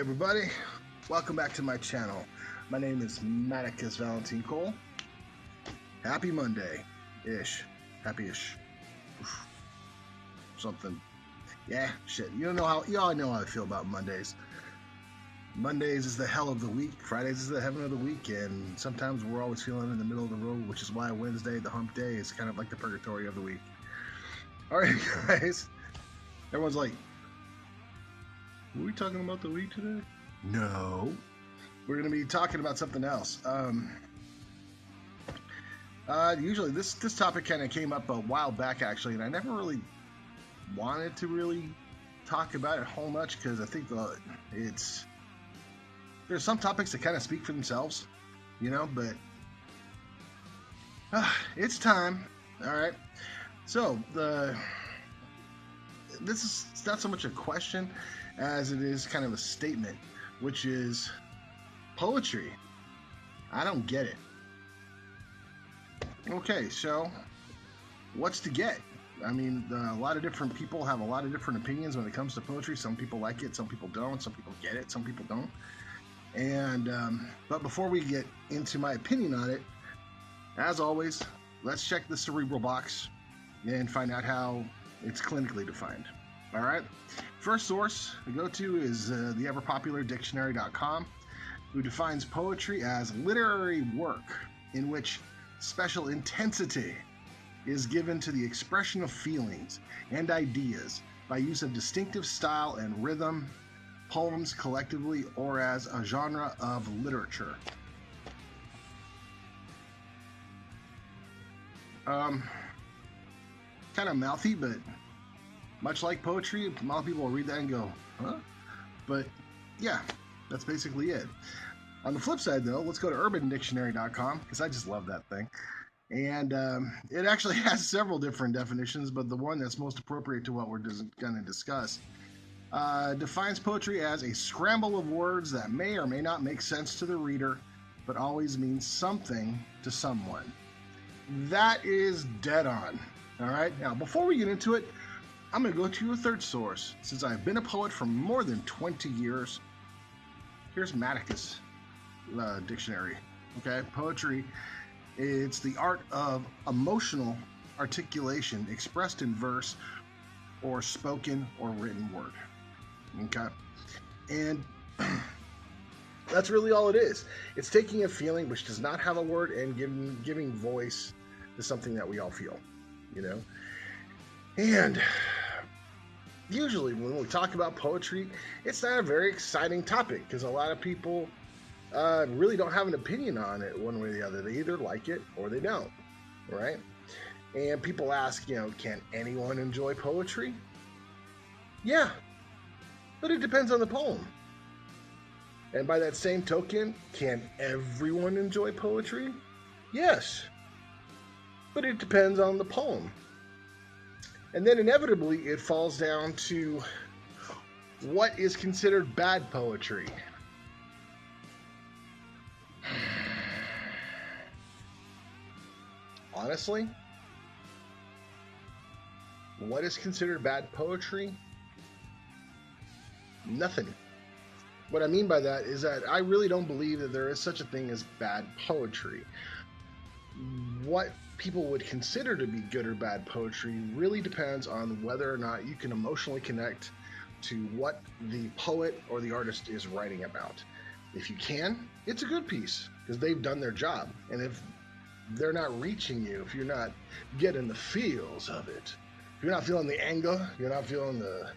everybody, welcome back to my channel. My name is Maticus Valentine Cole. Happy Monday-ish. Happy-ish. Something. Yeah, shit. You all know how I feel about Mondays. Mondays is the hell of the week. Fridays is the heaven of the week, and sometimes we're always feeling in the middle of the road, which is why Wednesday, the hump day, is kind of like the purgatory of the week. Alright, guys. Everyone's like, were we talking about the week today? No. We're going to be talking about something else. Usually this topic kind of came up a while back, actually, and I never really wanted to really talk about it whole much because I think there's some topics that kind of speak for themselves, but it's time. All right. So this is not so much a question as it is kind of a statement, which is poetry. I don't get it. Okay, so what's to get? I mean, a lot of different people have a lot of different opinions when it comes to poetry. Some people like it, some people don't, some people get it, some people don't. And but before we get into my opinion on it, as always, let's check the cerebral box and find out how it's clinically defined. All right. First source to go to is the ever-popular dictionary.com, who defines poetry as literary work in which special intensity is given to the expression of feelings and ideas by use of distinctive style and rhythm, poems collectively, or as a genre of literature. Kind of mouthy, but much like poetry, a lot of people will read that and go, huh? But yeah, that's basically it. On the flip side, though, let's go to urbandictionary.com, because I just love that thing. And it actually has several different definitions, but the one that's most appropriate to what we're going to discuss defines poetry as a scramble of words that may or may not make sense to the reader, but always means something to someone. That is dead on. All right. Now, before we get into it, I'm going to go to a third source. Since I've been a poet for more than 20 years, here's Maticus Dictionary. Okay, poetry, it's the art of emotional articulation expressed in verse or spoken or written word. Okay, and that's really all it is. It's taking a feeling which does not have a word and giving voice to something that we all feel, And usually when we talk about poetry, it's not a very exciting topic because a lot of people really don't have an opinion on it one way or the other. They either like it or they don't, right? And people ask, can anyone enjoy poetry? Yeah, but it depends on the poem. And by that same token, can everyone enjoy poetry? Yes, but it depends on the poem. And then inevitably, it falls down to what is considered bad poetry. Honestly, what is considered bad poetry? Nothing. What I mean by that is that I really don't believe that there is such a thing as bad poetry. What people would consider to be good or bad poetry really depends on whether or not you can emotionally connect to what the poet or the artist is writing about. If you can, it's a good piece because they've done their job. And if they're not reaching you, if you're not getting the feels of it, if you're not feeling the anger, you're not feeling the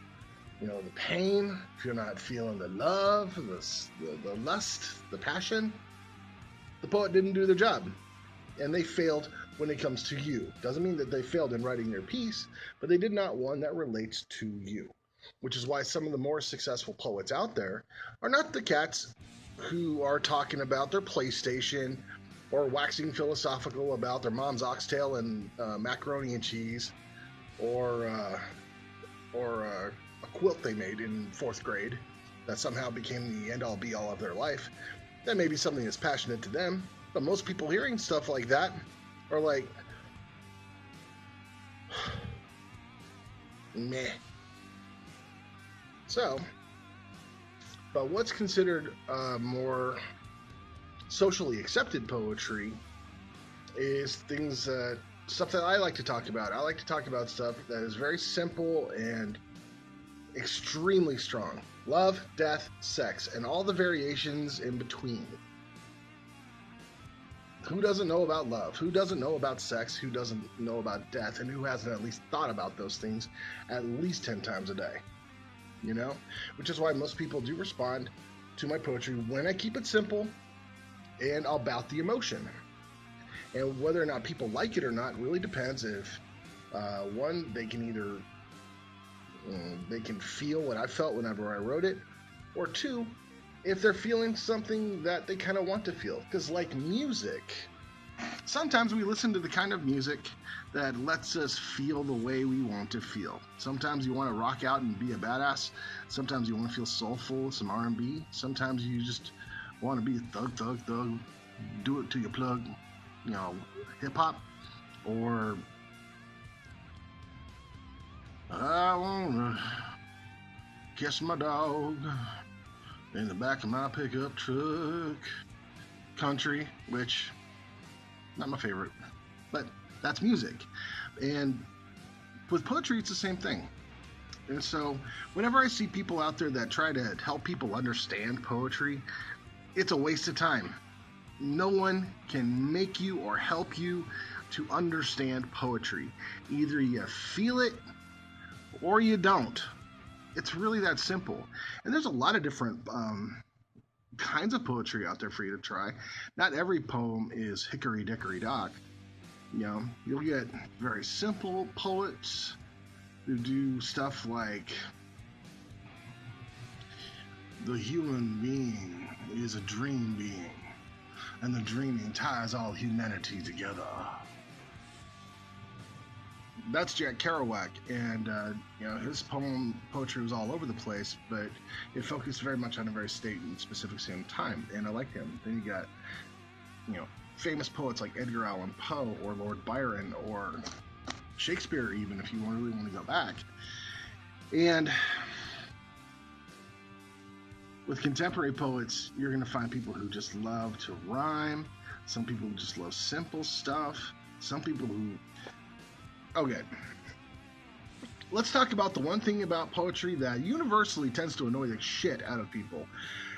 pain, if you're not feeling the love, the lust, the passion, the poet didn't do their job. And they failed when it comes to you. Doesn't mean that they failed in writing their piece, but they did not one that relates to you. Which is why some of the more successful poets out there are not the cats who are talking about their PlayStation or waxing philosophical about their mom's oxtail and macaroni and cheese or a quilt they made in 4th grade that somehow became the end-all be-all of their life. That may be something that's passionate to them, but most people hearing stuff like that are like, meh. So, But what's considered more socially accepted poetry is stuff that I like to talk about. I like to talk about stuff that is very simple and extremely strong. Love, death, sex, and all the variations in between. Who doesn't know about love? Who doesn't know about sex? Who doesn't know about death? And who hasn't at least thought about those things at least 10 times a day? You know? Which is why most people do respond to my poetry when I keep it simple and about the emotion. And whether or not people like it or not really depends if, one, they can either they can feel what I felt whenever I wrote it, or two, if they're feeling something that they kind of want to feel. Because like music, sometimes we listen to the kind of music that lets us feel the way we want to feel. Sometimes you want to rock out and be a badass. Sometimes you want to feel soulful with some R&B. Sometimes you just want to be thug, do it to your plug, you know, hip-hop. Or I wanna kiss my dog in the back of my pickup truck. Country, which not my favorite, but that's music. And with poetry, it's the same thing. And so whenever I see people out there that try to help people understand poetry, it's a waste of time. No one can make you or help you to understand poetry. Either you feel it or you don't. It's really that simple. And there's a lot of different kinds of poetry out there for you to try. Not every poem is hickory dickory dock. You know, you'll get very simple poets who do stuff like, the human being is a dream being, and the dreaming ties all humanity together. That's Jack Kerouac, and you know, his poetry was all over the place, but it focused very much on a very state and specific same time, and I like him. Then you got, you know, famous poets like Edgar Allan Poe or Lord Byron or Shakespeare, even if you really want to go back. And with contemporary poets, you're going to find people who just love to rhyme, some people who just love simple stuff, some people who... Okay, let's talk about the one thing about poetry that universally tends to annoy the shit out of people.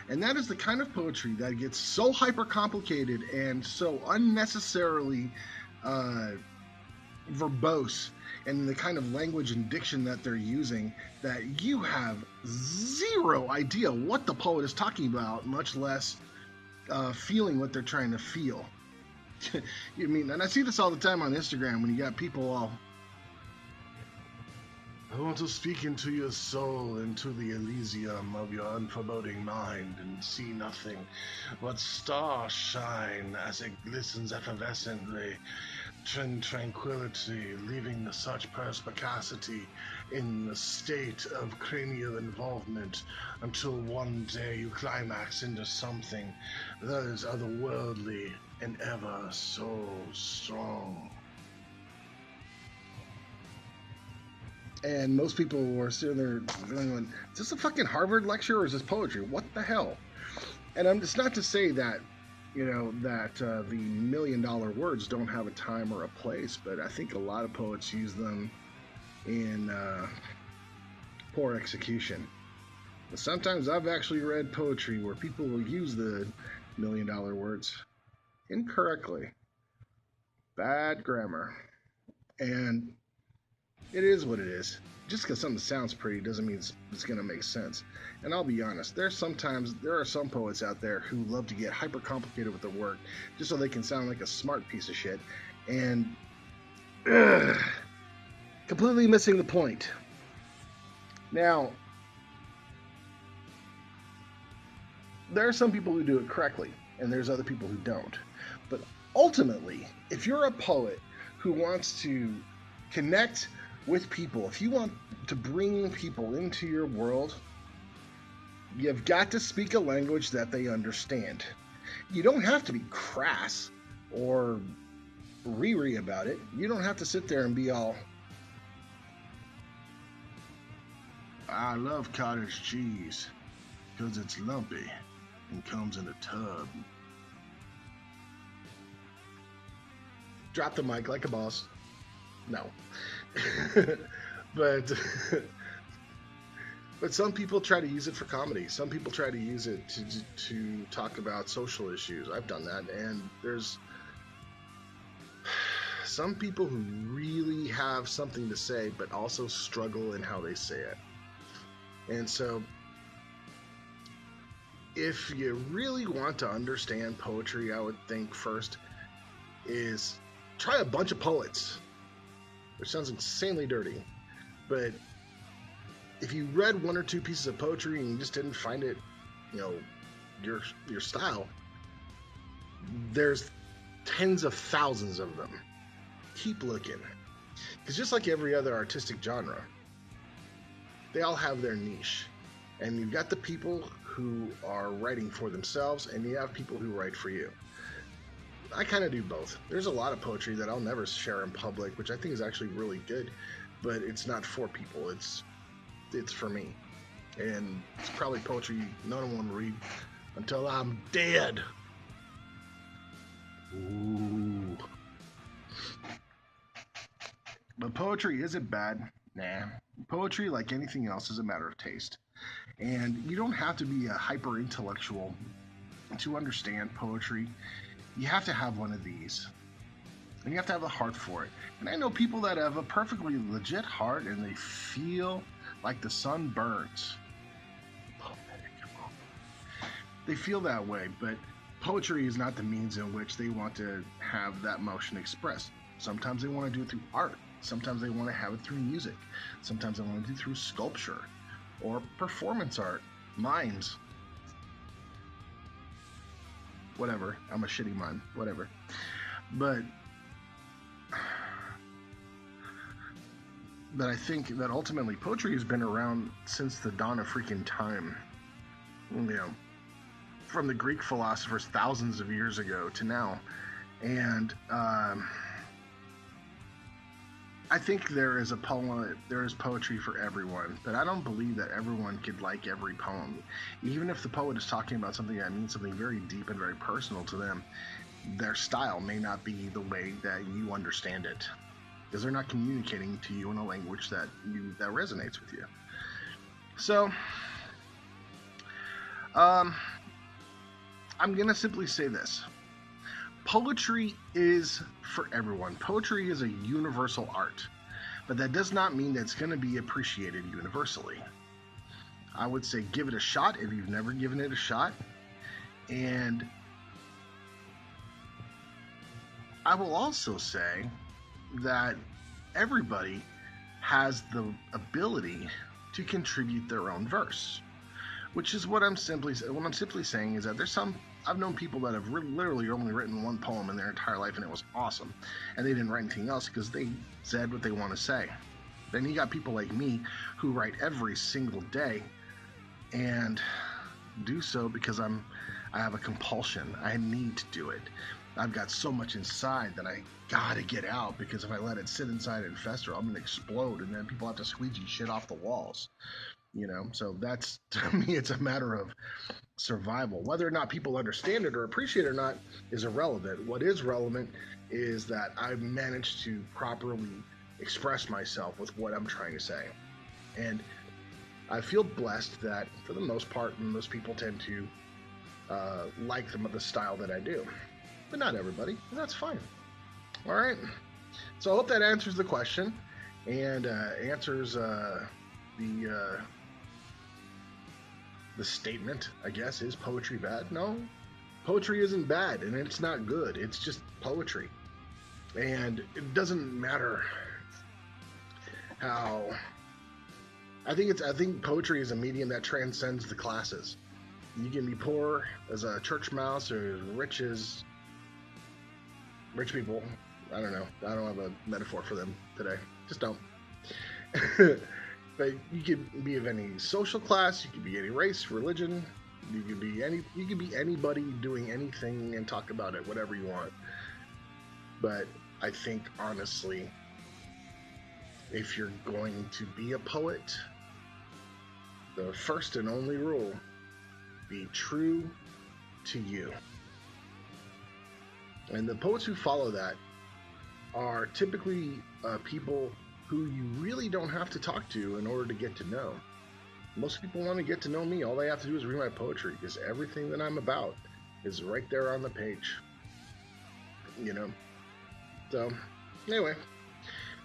And that is the kind of poetry that gets so hyper complicated and so unnecessarily verbose in the kind of language and diction that they're using that you have zero idea what the poet is talking about, much less feeling what they're trying to feel. You mean, and I see this all the time on Instagram when you got people all, I want to speak into your soul, into the Elysium of your unforeboding mind, and see nothing but stars shine as it glistens effervescently, tranquility, leaving such perspicacity in the state of cranial involvement until one day you climax into something that is otherworldly and ever so strong. And most people were sitting there going, is this a fucking Harvard lecture or is this poetry? What the hell? And it's not to say that, you know, that the $1 million words don't have a time or a place, but I think a lot of poets use them in poor execution. But sometimes I've actually read poetry where people will use the $1 million words incorrectly. Bad grammar. And it is what it is. Just because something sounds pretty doesn't mean it's going to make sense. And I'll be honest, there are some poets out there who love to get hyper complicated with their work just so they can sound like a smart piece of shit. And completely missing the point. Now, there are some people who do it correctly, and there's other people who don't. But ultimately, if you're a poet who wants to connect with people, if you want to bring people into your world, you've got to speak a language that they understand. You don't have to be crass or Riri about it. You don't have to sit there and be all, I love cottage cheese. 'cause it's lumpy and comes in a tub. Drop the mic like a boss. No. but but some people try to use it for comedy. Some people try to use it to talk about social issues. I've done that, and there's some people who really have something to say, but also struggle in how they say it. And so, if you really want to understand poetry, I would think first is try a bunch of poets, which sounds insanely dirty. But if you read one or two pieces of poetry and you just didn't find it, your style, there's tens of thousands of them. Keep looking. Because just like every other artistic genre, they all have their niche. And you've got the people who are writing for themselves, and you have people who write for you. I kind of do both. There's a lot of poetry that I'll never share in public, which I think is actually really good, but it's not for people. It's for me. And it's probably poetry no one will read until I'm dead. Ooh. But poetry isn't bad. Nah. Poetry, like anything else, is a matter of taste. And you don't have to be a hyper intellectual to understand poetry. You have to have one of these. And you have to have a heart for it. And I know people that have a perfectly legit heart and they feel like the sun burns. They feel that way, but poetry is not the means in which they want to have that emotion expressed. Sometimes they want to do it through art. Sometimes they want to have it through music. Sometimes they want to do it through sculpture or performance art, mimes. Whatever. I'm a shitty mime. Whatever. But I think that ultimately poetry has been around since the dawn of freaking time. From the Greek philosophers thousands of years ago to now. And I think there is poetry for everyone, but I don't believe that everyone could like every poem. Even if the poet is talking about something that means something very deep and very personal to them, their style may not be the way that you understand it, because they're not communicating to you in a language that resonates with you. So, I'm gonna simply say this. Poetry is for everyone. Poetry is a universal art, but that does not mean that it's going to be appreciated universally. I would say give it a shot if you've never given it a shot. And I will also say that everybody has the ability to contribute their own verse, which is what I'm simply saying is that I've known people that have literally only written one poem in their entire life, and it was awesome. And they didn't write anything else because they said what they want to say. Then you got people like me who write every single day and do so because I have a compulsion. I need to do it. I've got so much inside that I gotta get out, because if I let it sit inside and fester, I'm gonna explode, and then people have to squeegee shit off the walls. So that's, to me, it's a matter of survival. Whether or not people understand it or appreciate it or not is irrelevant. What is relevant is that I've managed to properly express myself with what I'm trying to say. And I feel blessed that, for the most part, most people tend to like the style that I do. But not everybody, and that's fine. All right. So I hope that answers the question and answers the statement, I guess. Is poetry bad? No. Poetry isn't bad, and it's not good. It's just poetry. And it doesn't matter how... I think poetry is a medium that transcends the classes. You can be poor as a church mouse or as rich as rich people. I don't know. I don't have a metaphor for them today. Just don't. But you could be of any social class, you could be any race, religion, you could be anybody doing anything and talk about it, whatever you want. But I think, honestly, if you're going to be a poet, the first and only rule Be true to you. And the poets who follow that are typically people who you really don't have to talk to in order to get to know. Most people want to get to know me. All they have to do is read my poetry, because everything that I'm about is right there on the page. You know? So, anyway.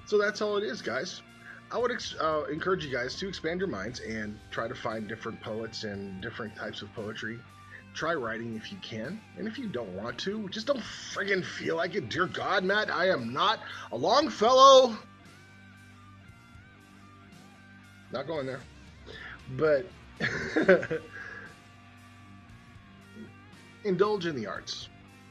So that's all it is, guys. I would encourage you guys to expand your minds and try to find different poets and different types of poetry. Try writing if you can. And if you don't want to, just don't friggin' feel like it. Dear God, Matt, I am not a Longfellow. Not going there. But indulge in the arts,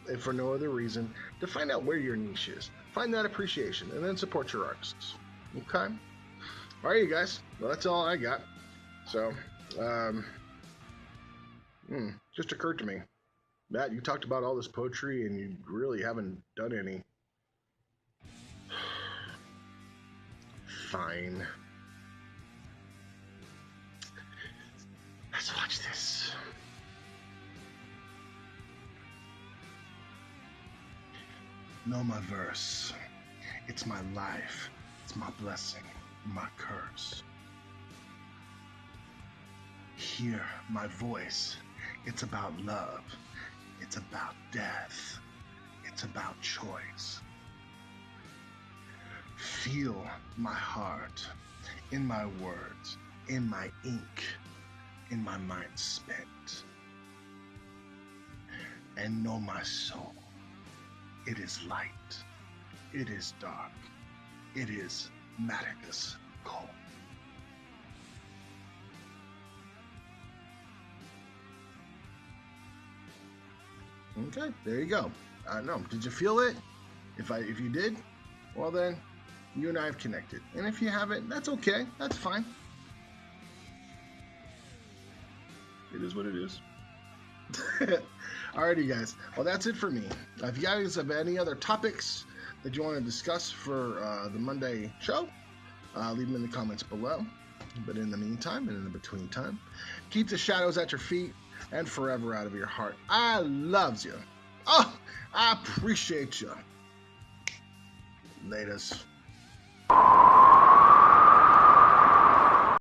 if for no other reason, to find out where your niche is. Find that appreciation, and then support your artists. Okay? All right, you guys. Well, that's all I got. So, just occurred to me. Matt, you talked about all this poetry, and you really haven't done any. Fine. Let's watch this. Know my verse. It's my life. It's my blessing, my curse. Hear my voice. It's about love. It's about death. It's about choice. Feel my heart in my words, in my ink, in my mind spent. And know my soul. It is light. It is dark. It is Maticus Cole. Okay, there you go. No, did you feel it? If you did, well then, you and I have connected. And if you haven't, that's okay. That's fine. It is what it is. Alrighty, guys. Well, that's it for me. If you guys have any other topics that you want to discuss for the Monday show, leave them in the comments below. But in the meantime, and in the between time, keep the shadows at your feet and forever out of your heart. I loves you. Oh, I appreciate you. Laters.